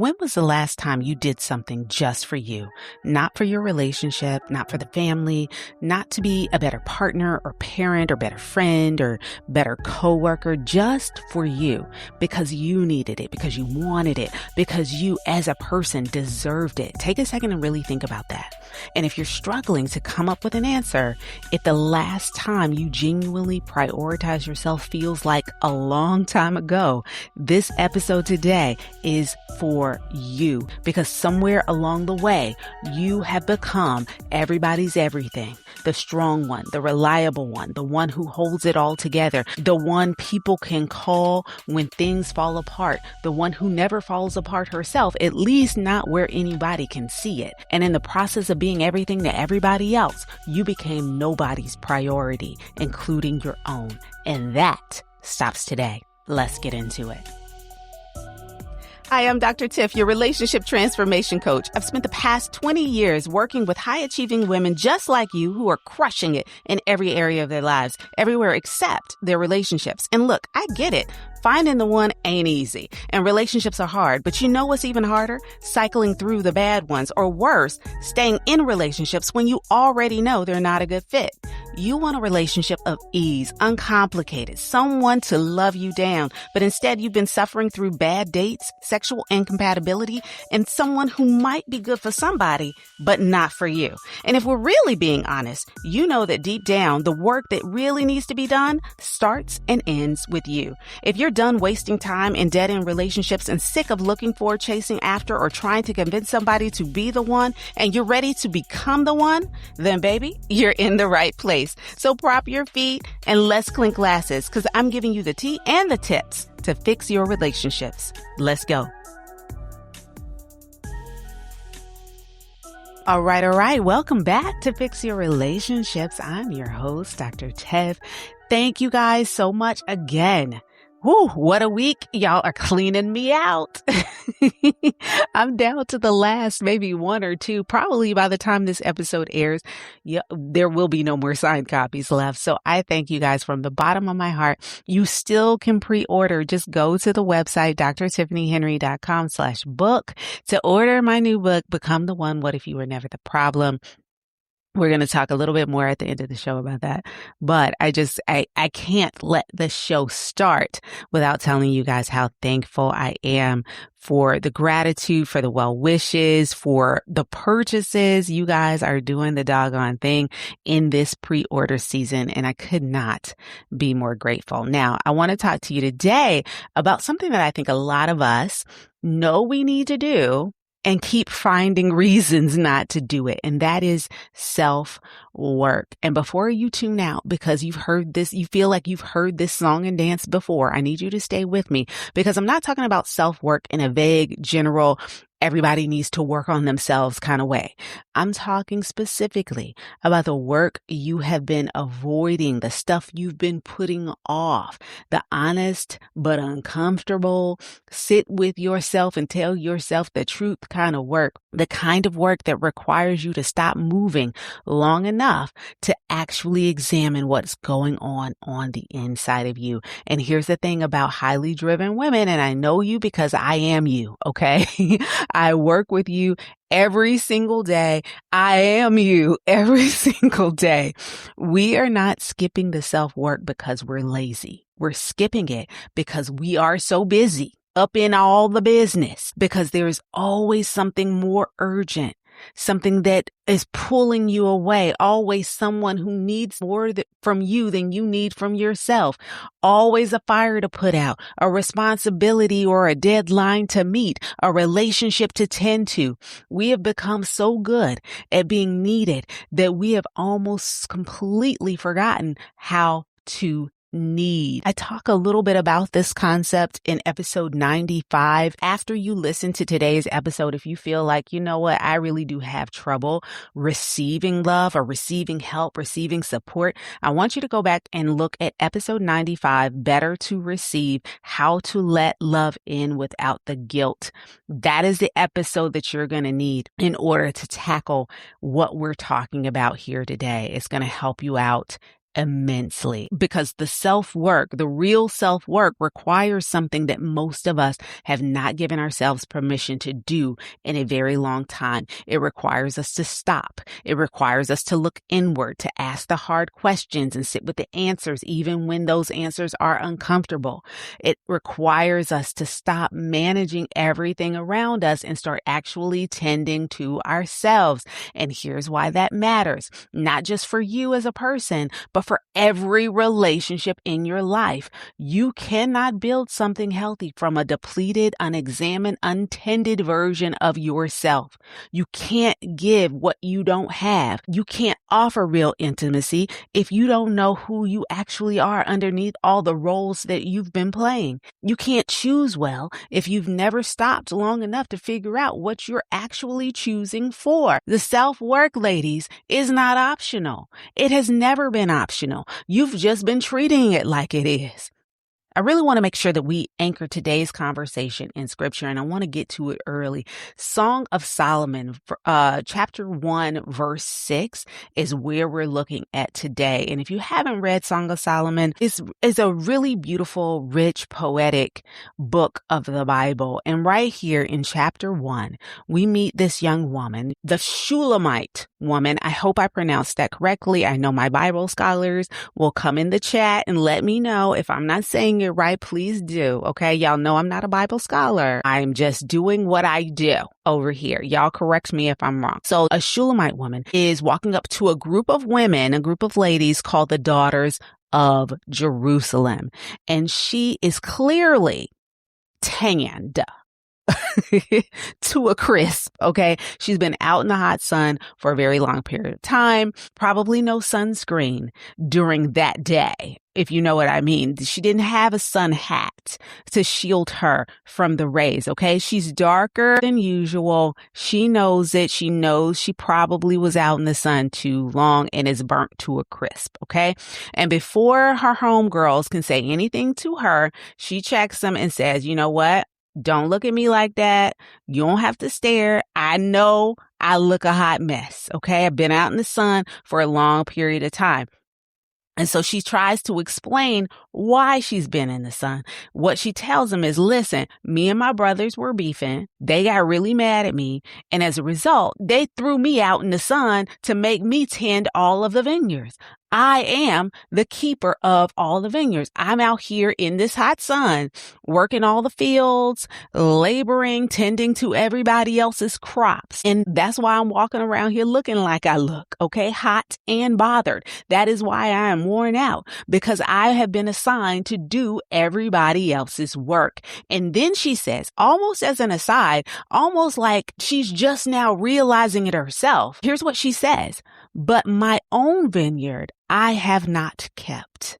When was the last time you did something just for you? Not for your relationship, not for the family, not to be a better partner or parent or better friend or better coworker, just for you, because you needed it, because you wanted it, because you as a person deserved it. Take a second and really think about that. And if you're struggling to come up with an answer, if the last time you genuinely prioritize yourself feels like a long time ago, this episode today is for you, because somewhere along the way, you have become everybody's everything. The strong one, the reliable one, the one who holds it all together, the one people can call when things fall apart, the one who never falls apart herself, at least not where anybody can see it. And in the process of being everything to everybody else, you became nobody's priority, including your own. And that stops today. Let's get into it. Hi, I'm Dr. Tiff, your relationship transformation coach. I've spent the past 20 years working with high-achieving women just like you who are crushing it in every area of their lives, everywhere except their relationships. And look, I get it. Finding the one ain't easy, and relationships are hard. But you know what's even harder? Cycling through the bad ones, or worse, staying in relationships when you already know they're not a good fit. You want a relationship of ease, uncomplicated, someone to love you down, but instead you've been suffering through bad dates, sexual incompatibility, and someone who might be good for somebody, but not for you. And if we're really being honest, you know that deep down, the work that really needs to be done starts and ends with you. If you're done wasting time in dead-end relationships and sick of looking for, chasing after, or trying to convince somebody to be the one, and you're ready to become the one, then baby, you're in the right place. So prop your feet and let's clink glasses, because I'm giving you the tea and the tips to fix your relationships. Let's go. All right. Welcome back to Fix Your Relationships. I'm your host, Dr. Tiff. Thank you guys so much again. Whew, what a week. Y'all are cleaning me out. I'm down to the last maybe one or two. Probably by the time this episode airs, there will be no more signed copies left. So I thank you guys from the bottom of my heart. You still can pre-order. Just go to the website, drtiffanyhenry.com/book to order my new book, Become the One. What If You Were Never the Problem? We're going to talk a little bit more at the end of the show about that. But I can't let the show start without telling you guys how thankful I am for the gratitude, for the well wishes, for the purchases. You guys are doing the doggone thing in this pre-order season, and I could not be more grateful. Now, I want to talk to you today about something that I think a lot of us know we need to do and keep finding reasons not to do it. And that is self-work. And before you tune out, because you've heard this, you feel like you've heard this song and dance before, I need you to stay with me, because I'm not talking about self-work in a vague, general, everybody needs to work on themselves kind of way. I'm talking specifically about the work you have been avoiding, the stuff you've been putting off, the honest but uncomfortable, sit with yourself and tell yourself the truth kind of work, the kind of work that requires you to stop moving long enough to actually examine what's going on the inside of you. And here's the thing about highly driven women, and I know you because I am you, okay? I work with you every single day. I am you every single day. We are not skipping the self-work because we're lazy. We're skipping it because we are so busy up in all the business, because there's always something more urgent, something that is pulling you away, always someone who needs more from you than you need from yourself, always a fire to put out, a responsibility or a deadline to meet, a relationship to tend to. We have become so good at being needed that we have almost completely forgotten how to need. I talk a little bit about this concept in episode 95. After you listen to today's episode, if you feel like, you know what, I really do have trouble receiving love or receiving help, receiving support, I want you to go back and look at episode 95, Better to Receive, How to Let Love In Without the Guilt. That is the episode that you're going to need in order to tackle what we're talking about here today. It's going to help you out immensely, because the self-work, the real self-work, requires something that most of us have not given ourselves permission to do in a very long time. It requires us to stop. It requires us to look inward, to ask the hard questions and sit with the answers, even when those answers are uncomfortable. It requires us to stop managing everything around us and start actually tending to ourselves. And here's why that matters. Not just for you as a person, but for every relationship in your life. You cannot build something healthy from a depleted, unexamined, untended version of yourself. You can't give what you don't have. You can't offer real intimacy if you don't know who you actually are underneath all the roles that you've been playing. You can't choose well if you've never stopped long enough to figure out what you're actually choosing for. The self-work, ladies, is not optional. It has never been optional. You've just been treating it like it is. I really want to make sure that we anchor today's conversation in scripture, and I want to get to it early. Song of Solomon, chapter 1, verse 6 is where we're looking at today. And if you haven't read Song of Solomon, it's a really beautiful, rich, poetic book of the Bible. And right here in chapter 1, we meet this young woman, the Shulamite woman. I hope I pronounced that correctly. I know my Bible scholars will come in the chat and let me know if I'm not saying it right. Please do. Okay. Y'all know I'm not a Bible scholar. I'm just doing what I do over here. Y'all correct me if I'm wrong. So a Shulamite woman is walking up to a group of women, a group of ladies called the Daughters of Jerusalem. And she is clearly tanned to a crisp. Okay. She's been out in the hot sun for a very long period of time, probably no sunscreen during that day, if you know what I mean. She didn't have a sun hat to shield her from the rays. Okay. She's darker than usual. She knows it. She knows she probably was out in the sun too long and is burnt to a crisp. Okay. And before her homegirls can say anything to her, she checks them and says, you know what? Don't look at me like that. You don't have to stare. I know I look a hot mess. Okay. I've been out in the sun for a long period of time. And so she tries to explain why she's been in the sun. What she tells them is, listen, me and my brothers were beefing. They got really mad at me. And as a result, they threw me out in the sun to make me tend all of the vineyards. I am the keeper of all the vineyards. I'm out here in this hot sun, working all the fields, laboring, tending to everybody else's crops. And that's why I'm walking around here looking like I look, okay, hot and bothered. That is why I am worn out, because I have been assigned to do everybody else's work. And then she says, almost as an aside, almost like she's just now realizing it herself. Here's what she says: but my own vineyard I have not kept.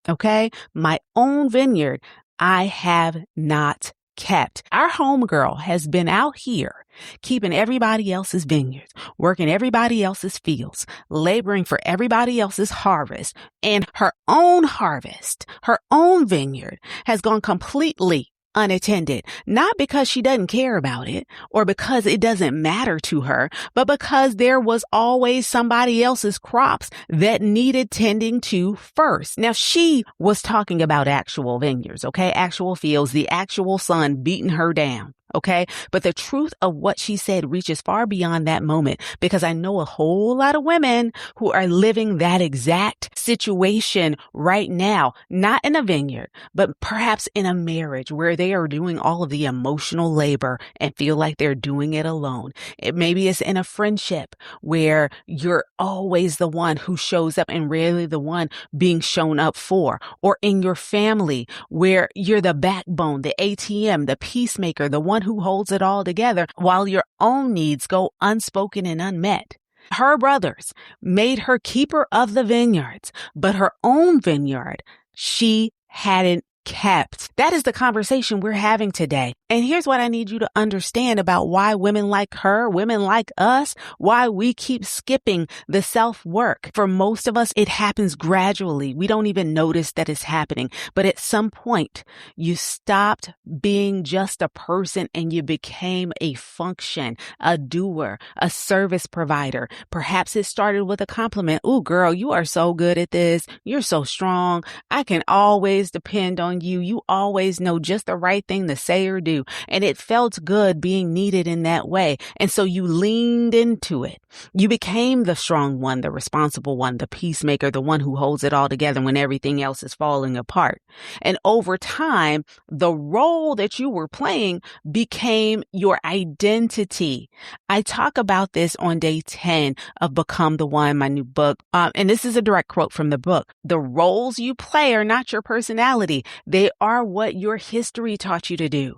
Okay? My own vineyard I have not kept. Our homegirl has been out here keeping everybody else's vineyards, working everybody else's fields, laboring for everybody else's harvest, and her own harvest, her own vineyard has gone completely unattended, not because she doesn't care about it or because it doesn't matter to her, but because there was always somebody else's crops that needed tending to first. Now, she was talking about actual vineyards, okay? Actual fields, the actual sun beating her down. Okay. But the truth of what she said reaches far beyond that moment, because I know a whole lot of women who are living that exact situation right now, not in a vineyard, but perhaps in a marriage where they are doing all of the emotional labor and feel like they're doing it alone. Maybe it's in a friendship where you're always the one who shows up and rarely the one being shown up for, or in your family where you're the backbone, the ATM, the peacemaker, the one who holds it all together while your own needs go unspoken and unmet. Her brothers made her keeper of the vineyards, but her own vineyard, she hadn't kept. That is the conversation we're having today. And here's what I need you to understand about why women like her, women like us, why we keep skipping the self-work. For most of us, it happens gradually. We don't even notice that it's happening. But at some point, you stopped being just a person and you became a function, a doer, a service provider. Perhaps it started with a compliment. "Ooh, girl, you are so good at this. You're so strong. I can always depend on you. You always know just the right thing to say or do." And it felt good being needed in that way. And so you leaned into it. You became the strong one, the responsible one, the peacemaker, the one who holds it all together when everything else is falling apart. And over time, the role that you were playing became your identity. I talk about this on day 10 of Become the One, my new book. And this is a direct quote from the book. The roles you play are not your personality. They are what your history taught you to do.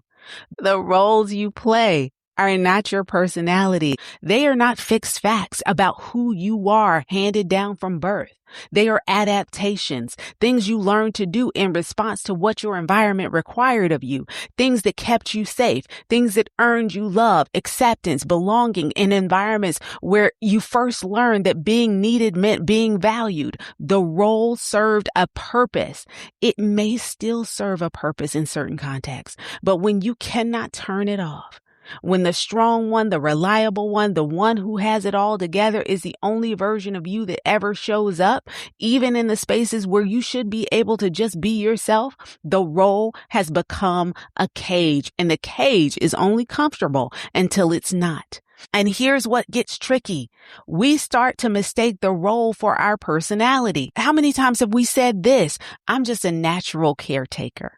The roles you play are not your personality. They are not fixed facts about who you are handed down from birth. They are adaptations, things you learned to do in response to what your environment required of you, things that kept you safe, things that earned you love, acceptance, belonging in environments where you first learned that being needed meant being valued. The role served a purpose. It may still serve a purpose in certain contexts, but when you cannot turn it off, when the strong one, the reliable one, the one who has it all together is the only version of you that ever shows up, even in the spaces where you should be able to just be yourself, the role has become a cage, and the cage is only comfortable until it's not. And here's what gets tricky. We start to mistake the role for our personality. How many times have we said this? "I'm just a natural caretaker."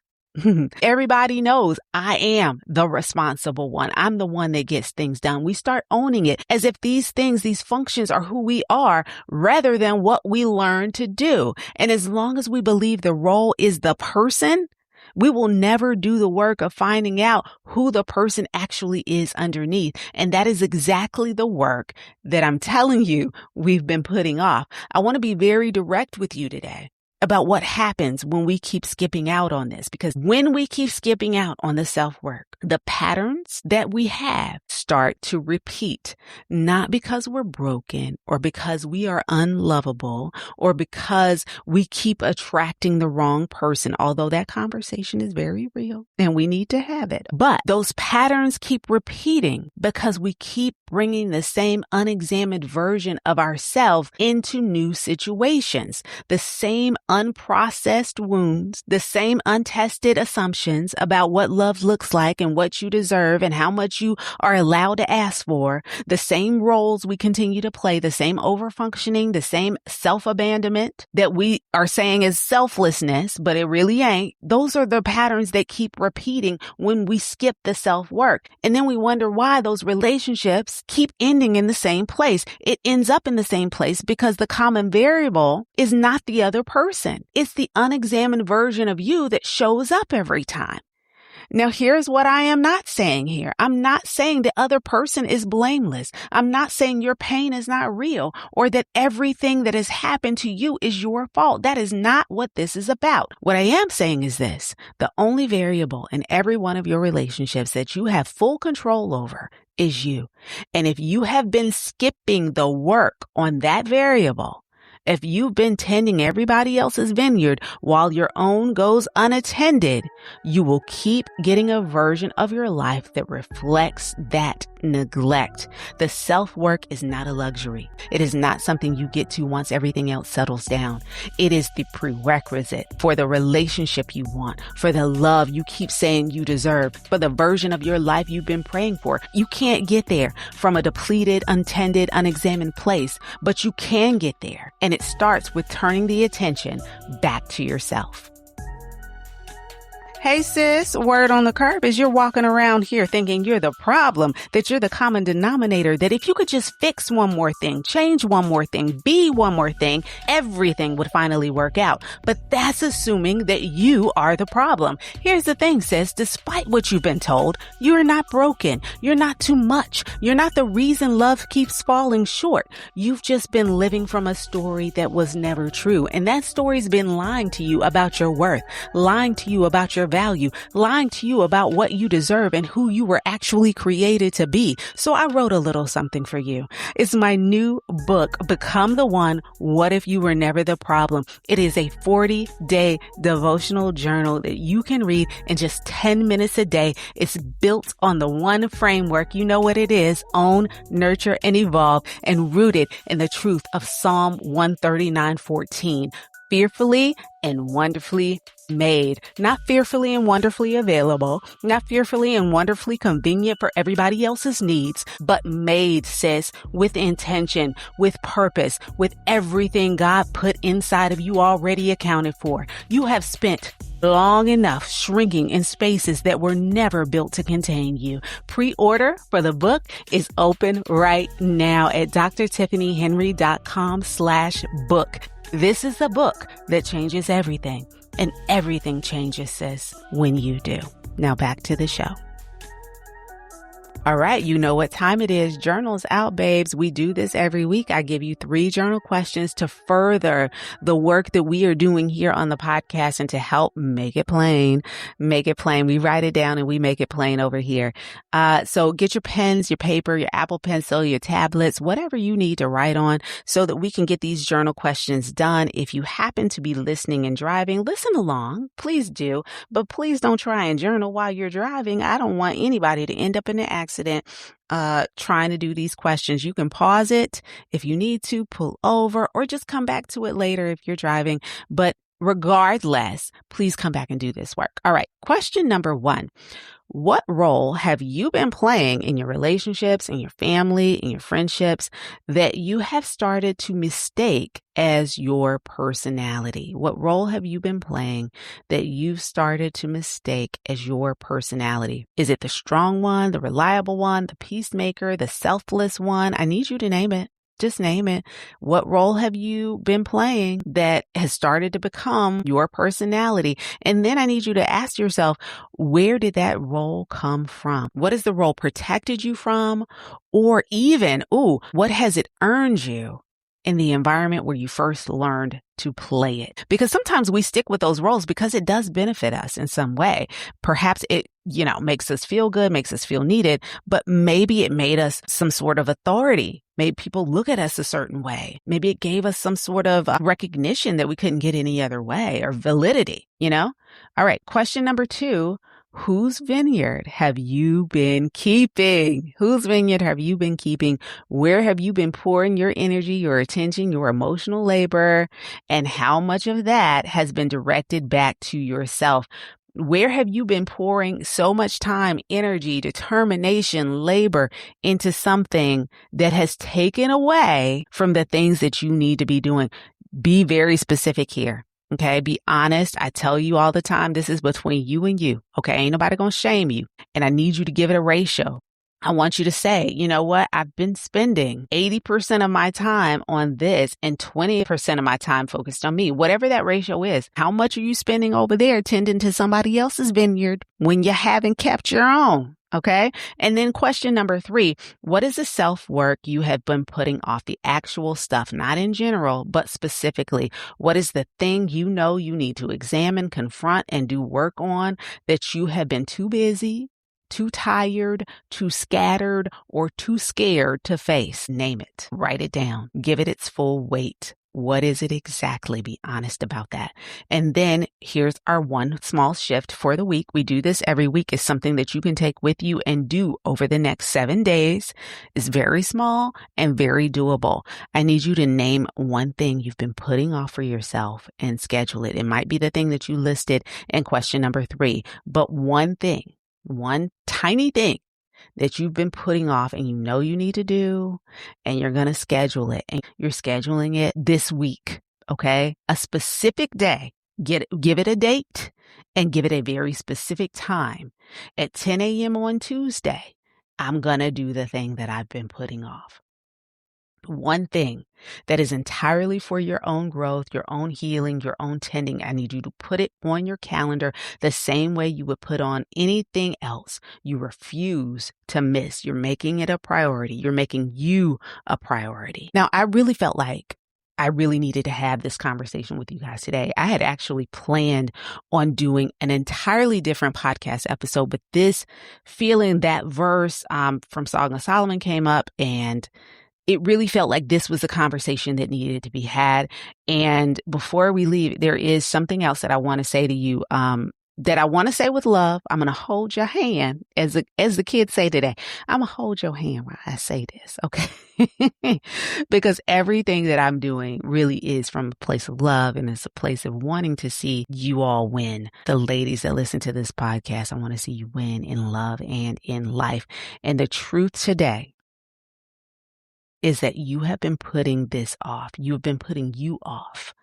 Everybody knows I am the responsible one. I'm the one that gets things done. We start owning it as if these things, these functions are who we are rather than what we learn to do. And as long as we believe the role is the person, we will never do the work of finding out who the person actually is underneath. And that is exactly the work that I'm telling you we've been putting off. I want to be very direct with you today about what happens when we keep skipping out on this. Because when we keep skipping out on the self-work, the patterns that we have start to repeat, not because we're broken or because we are unlovable or because we keep attracting the wrong person, although that conversation is very real and we need to have it. But those patterns keep repeating because we keep bringing the same unexamined version of ourselves into new situations, the same unprocessed wounds, the same untested assumptions about what love looks like and what you deserve and how much you are allowed to ask for, the same roles we continue to play, the same overfunctioning, the same self-abandonment that we are saying is selflessness, but it really ain't. Those are the patterns that keep repeating when we skip the self-work. And then we wonder why those relationships keep ending in the same place. It ends up in the same place because the common variable is not the other person. It's the unexamined version of you that shows up every time. Now, here's what I am not saying here. I'm not saying the other person is blameless. I'm not saying your pain is not real or that everything that has happened to you is your fault. That is not what this is about. What I am saying is this: the only variable in every one of your relationships that you have full control over is you. And if you have been skipping the work on that variable, if you've been tending everybody else's vineyard while your own goes unattended, you will keep getting a version of your life that reflects that neglect. The self-work is not a luxury. It is not something you get to once everything else settles down. It is the prerequisite for the relationship you want, for the love you keep saying you deserve, for the version of your life you've been praying for. You can't get there from a depleted, untended, unexamined place, but you can get there. And it starts with turning the attention back to yourself. Hey sis, word on the curb is you're walking around here thinking you're the problem, that you're the common denominator, that if you could just fix one more thing, change one more thing, be one more thing, everything would finally work out. But that's assuming that you are the problem. Here's the thing, sis, despite what you've been told, you're not broken. You're not too much. You're not the reason love keeps falling short. You've just been living from a story that was never true. And that story's been lying to you about your worth, lying to you about your value, lying to you about what you deserve and who you were actually created to be. So I wrote a little something for you. It's my new book, Become the One, What If You Were Never the Problem? It is a 40-day devotional journal that you can read in just 10 minutes a day. It's built on the one framework. You know what it is: own, nurture, and evolve, and rooted in the truth of Psalm 139:14. Fearfully and wonderfully made, not fearfully and wonderfully available, not fearfully and wonderfully convenient for everybody else's needs, but made, sis, with intention, with purpose, with everything God put inside of you already accounted for. You have spent long enough shrinking in spaces that were never built to contain you. Pre-order for the book is open right now at drtiffanyhenry.com/book. This is the book that changes everything, and everything changes, sis, when you do. Now back to the show. All right, you know what time it is. Journals out, babes. We do this every week. I give you 3 journal questions to further the work that we are doing here on the podcast and to help make it plain. Make it plain. We write it down and we make it plain over here. So get your pens, your paper, your Apple Pencil, your tablets, whatever you need to write on so that we can get these journal questions done. If you happen to be listening and driving, listen along. Please do. But please don't try and journal while you're driving. I don't want anybody to end up in an accident trying to do these questions. You can pause it if you need to, pull over, or just come back to it later if you're driving. But regardless, please come back and do this work. All right. Question number 1. What role have you been playing in your relationships, in your family, in your friendships that you have started to mistake as your personality? What role have you been playing that you've started to mistake as your personality? Is it the strong one, the reliable one, the peacemaker, the selfless one? I need you to name it. Just name it. What role have you been playing that has started to become your personality? And then I need you to ask yourself, where did that role come from? What has the role protected you from? Or even, what has it earned you in the environment where you first learned to play it? Because sometimes we stick with those roles because it does benefit us in some way. Perhaps it, makes us feel good, makes us feel needed, but maybe it made us some sort of authority. Made people look at us a certain way. Maybe it gave us some sort of recognition that we couldn't get any other way, or validity, All right. Question number 2. Whose vineyard have you been keeping? Whose vineyard have you been keeping? Where have you been pouring your energy, your attention, your emotional labor? And how much of that has been directed back to yourself? Where have you been pouring so much time, energy, determination, labor into something that has taken away from the things that you need to be doing? Be very specific here. Okay. Be honest. I tell you all the time, this is between you and you. Okay. Ain't nobody going to shame you. And I need you to give it a ratio. I want you to say, you know what? I've been spending 80% of my time on this and 20% of my time focused on me. Whatever that ratio is, how much are you spending over there tending to somebody else's vineyard when you haven't kept your own? Okay. And then question number 3, what is the self-work you have been putting off? The actual stuff, not in general, but specifically. What is the thing you need to examine, confront, and do work on that you have been too busy, too tired, too scattered, or too scared to face? Name it. Write it down. Give it its full weight. What is it exactly? Be honest about that. And then here's our one small shift for the week. We do this every week. It's something that you can take with you and do over the next 7 days. It's very small and very doable. I need you to name one thing you've been putting off for yourself and schedule it. It might be the thing that you listed in question number 3, but one thing, one tiny thing that you've been putting off and you need to do, and you're going to schedule it, and you're scheduling it this week. Okay. A specific day, give it a date and give it a very specific time. At 10 a.m. on Tuesday, I'm going to do the thing that I've been putting off. One thing that is entirely for your own growth, your own healing, your own tending. I need you to put it on your calendar the same way you would put on anything else. You refuse to miss. You're making it a priority. You're making you a priority. Now, I really felt like I really needed to have this conversation with you guys today. I had actually planned on doing an entirely different podcast episode, but this feeling that verse from Song of Solomon came up, and it really felt like this was a conversation that needed to be had. And before we leave, there is something else that I want to say to you, that I want to say with love. I'm going to hold your hand, as the kids say today. I'm going to hold your hand while I say this, okay? Because everything that I'm doing really is from a place of love, and it's a place of wanting to see you all win. The ladies that listen to this podcast, I want to see you win in love and in life. And the truth today is that you have been putting this off. You have been putting you off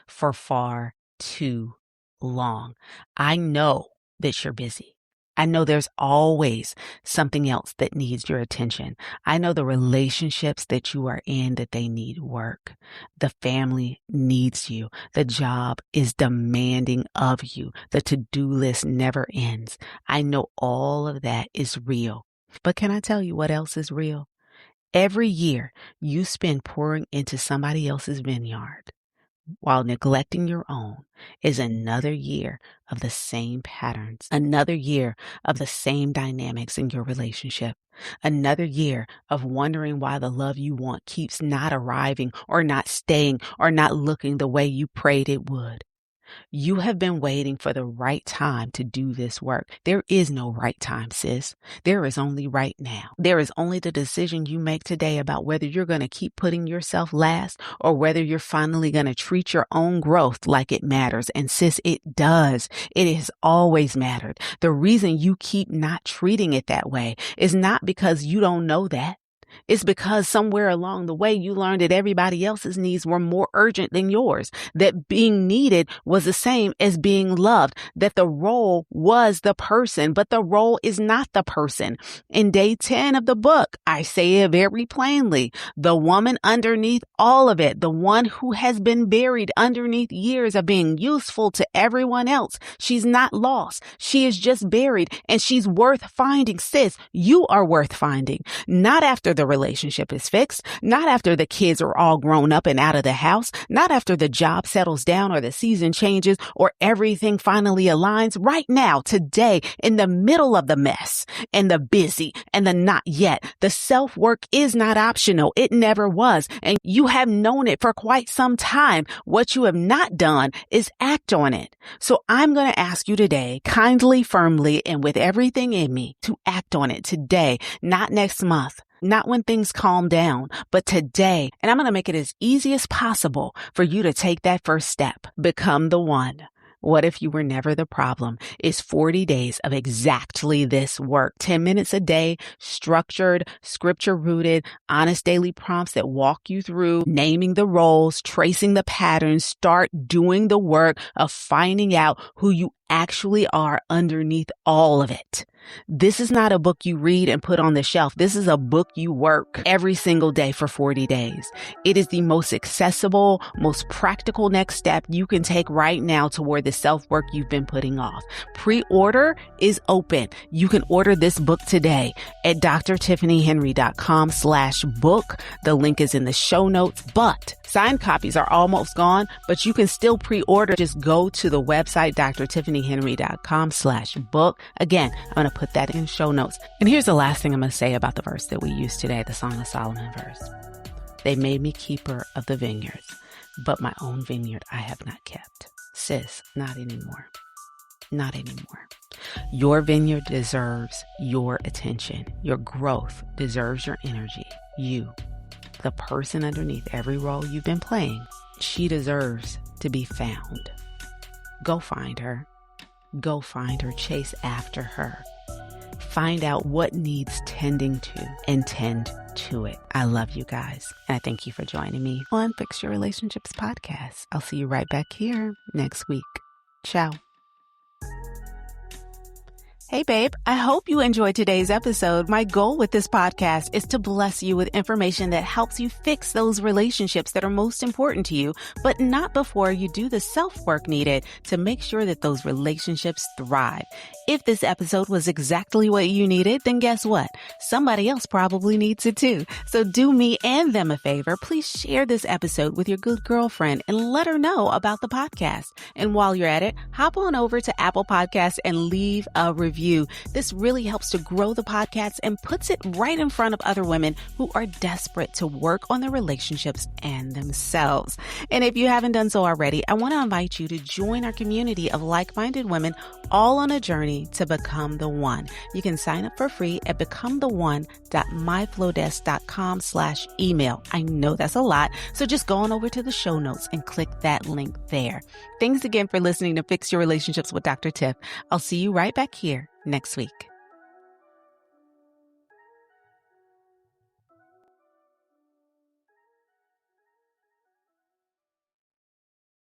for far too long. I know that you're busy. I know there's always something else that needs your attention. I know the relationships that you are in, that they need work. The family needs you. The job is demanding of you. The to-do list never ends. I know all of that is real. But can I tell you what else is real? Every year you spend pouring into somebody else's vineyard while neglecting your own is another year of the same patterns, another year of the same dynamics in your relationship, another year of wondering why the love you want keeps not arriving or not staying or not looking the way you prayed it would. You have been waiting for the right time to do this work. There is no right time, sis. There is only right now. There is only the decision you make today about whether you're going to keep putting yourself last or whether you're finally going to treat your own growth like it matters. And sis, it does. It has always mattered. The reason you keep not treating it that way is not because you don't know that. It's because somewhere along the way you learned that everybody else's needs were more urgent than yours, that being needed was the same as being loved, that the role was the person, but the role is not the person. In day 10 of the book, I say it very plainly, the woman underneath all of it, the one who has been buried underneath years of being useful to everyone else. She's not lost. She is just buried, and she's worth finding. Sis, you are worth finding. Not after the relationship is fixed, not after the kids are all grown up and out of the house, not after the job settles down or the season changes or everything finally aligns. Right now, today, in the middle of the mess and the busy and the not yet, the self-work is not optional. It never was. And you have known it for quite some time. What you have not done is act on it. So I'm going to ask you today, kindly, firmly, and with everything in me, to act on it today, not next month. Not when things calm down, but today. And I'm going to make it as easy as possible for you to take that first step. Become the one. What if you were never the problem? Is 40 days of exactly this work. 10 minutes a day, structured, scripture-rooted, honest daily prompts that walk you through naming the roles, tracing the patterns, start doing the work of finding out who you actually are underneath all of it. This is not a book you read and put on the shelf. This is a book you work every single day for 40 days. It is the most accessible, most practical next step you can take right now toward the self-work you've been putting off. Pre-order is open. You can order this book today at drtiffanyhenry.com/book. The link is in the show notes, but signed copies are almost gone, but you can still pre-order. Just go to the website, drtiffanyhenry.com/book. Again, I'm going to put that in show notes. And here's the last thing I'm going to say about the verse that we used today, the Song of Solomon verse. They made me keeper of the vineyards, but my own vineyard I have not kept. Sis, not anymore. Not anymore. Your vineyard deserves your attention. Your growth deserves your energy. You, the person underneath every role you've been playing, she deserves to be found. Go find her. Go find her. Chase after her. Find out what needs tending to and tend to it. I love you guys. And I thank you for joining me on Fix Your Relationships podcast. I'll see you right back here next week. Ciao. Hey, babe, I hope you enjoyed today's episode. My goal with this podcast is to bless you with information that helps you fix those relationships that are most important to you, but not before you do the self-work needed to make sure that those relationships thrive. If this episode was exactly what you needed, then guess what? Somebody else probably needs it too. So do me and them a favor. Please share this episode with your good girlfriend and let her know about the podcast. And while you're at it, hop on over to Apple Podcasts and leave a review. This really helps to grow the podcast and puts it right in front of other women who are desperate to work on their relationships and themselves. And if you haven't done so already, I want to invite you to join our community of like-minded women all on a journey to become the one. You can sign up for free at becometheone.myflowdesk.com/email. I know that's a lot, so just go on over to the show notes and click that link there. Thanks again for listening to Fix Your Relationships with Dr. Tiff. I'll see you right back here next week.